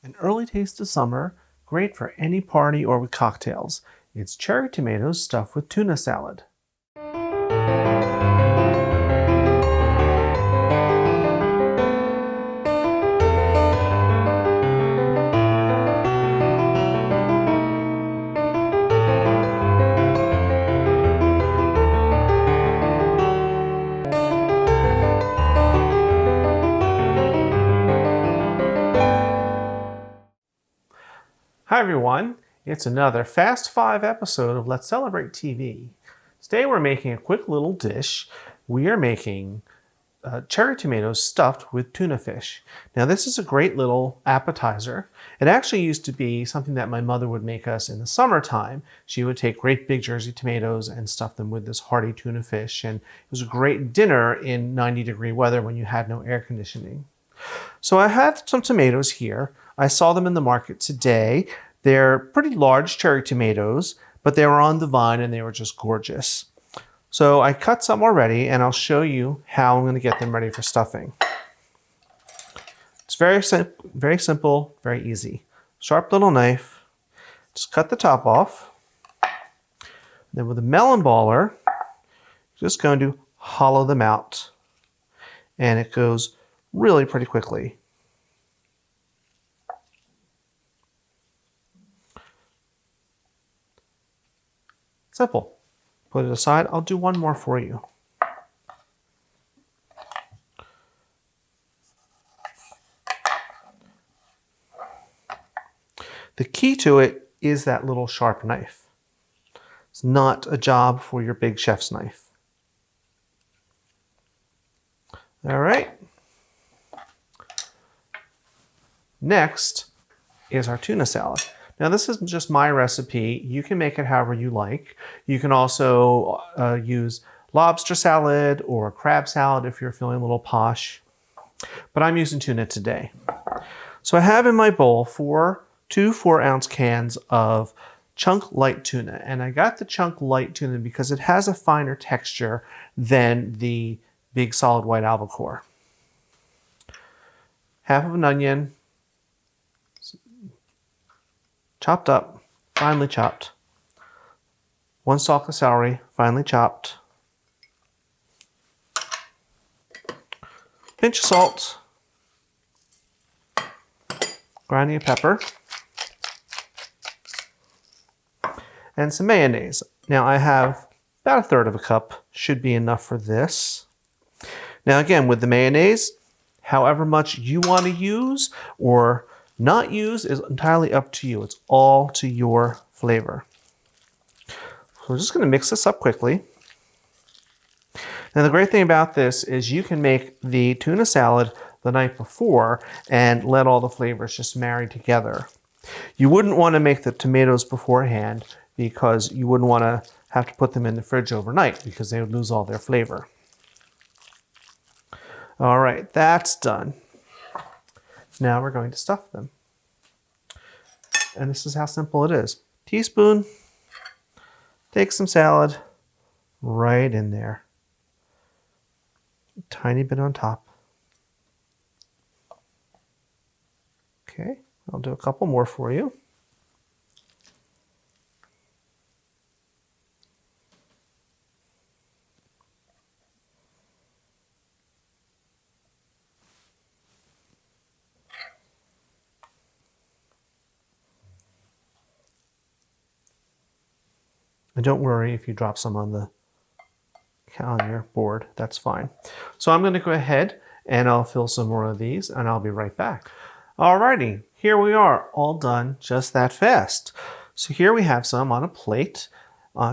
An early taste of summer, great for any party or with cocktails. It's cherry tomatoes stuffed with tuna salad. Hi everyone, it's another Fast 5 episode of Let's Celebrate TV. Today we're making a quick little dish. We are making cherry tomatoes stuffed with tuna fish. Now this is a great little appetizer. It actually used to be something that my mother would make us in the summertime. She would take great big Jersey tomatoes and stuff them with this hearty tuna fish, and it was a great dinner in 90-degree weather when you had no air conditioning. So I have some tomatoes here. I saw them in the market today. They're pretty large cherry tomatoes, but they were on the vine and they were just gorgeous. So I cut some already and I'll show you how I'm going to get them ready for stuffing. It's very simple, very easy. Sharp little knife, just cut the top off. Then with a melon baller, just going to hollow them out. And it goes really pretty quickly. Simple. Put it aside. I'll do one more for you. The key to it is that little sharp knife. It's not a job for your big chef's knife. All right. Next is our tuna salad. Now this is just my recipe. You can make it however you like. You can also use lobster salad or crab salad if you're feeling a little posh. But I'm using tuna today. So I have in my bowl two 4-ounce cans of chunk light tuna. And I got the chunk light tuna because it has a finer texture than the big solid white albacore. Half of an onion, chopped up, finely chopped. 1 stalk of celery, finely chopped. Pinch of salt. Grinding of pepper. And some mayonnaise. Now I have about 1/3 cup, should be enough for this. Now again, with the mayonnaise, however much you want to use or not use is entirely up to you. It's all to your flavor. So we're just going to mix this up quickly. Now the great thing about this is you can make the tuna salad the night before and let all the flavors just marry together. You wouldn't want to make the tomatoes beforehand because you wouldn't want to have to put them in the fridge overnight because they would lose all their flavor. All right, that's done. Now we're going to stuff them. And this is how simple it is. Teaspoon, take some salad right in there. A tiny bit on top. Okay, I'll do a couple more for you. And don't worry if you drop some on the your board, that's fine. So I'm going to go ahead and I'll fill some more of these and I'll be right back. Alrighty, here we are, all done just that fast. So here we have some on a plate,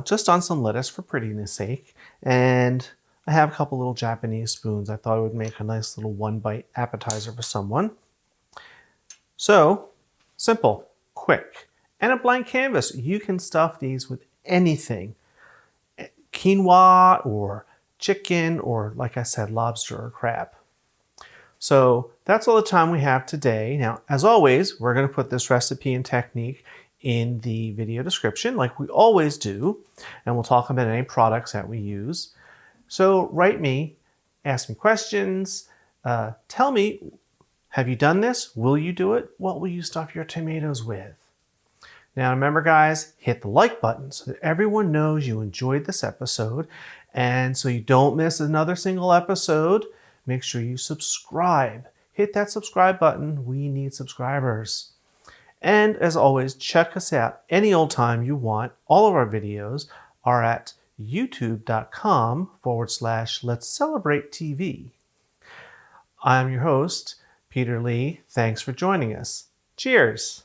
just on some lettuce for prettiness sake. And I have a couple little Japanese spoons. I thought it would make a nice little 1-bite appetizer for someone. So, simple, quick, and a blank canvas. You can stuff these with anything. Quinoa or chicken or, like I said, lobster or crab. So that's all the time we have today. Now, as always, we're going to put this recipe and technique in the video description like we always do, and we'll talk about any products that we use. So write me, ask me questions, tell me Have you done this? Will you do it? What will you stuff your tomatoes with? Now remember guys, hit the like button so that everyone knows you enjoyed this episode, and so you don't miss another single episode, make sure you subscribe. Hit that subscribe button. We need subscribers. And as always, check us out any old time you want. All of our videos are at youtube.com/Let's Celebrate TV. I'm your host, Peter Lee. Thanks for joining us. Cheers.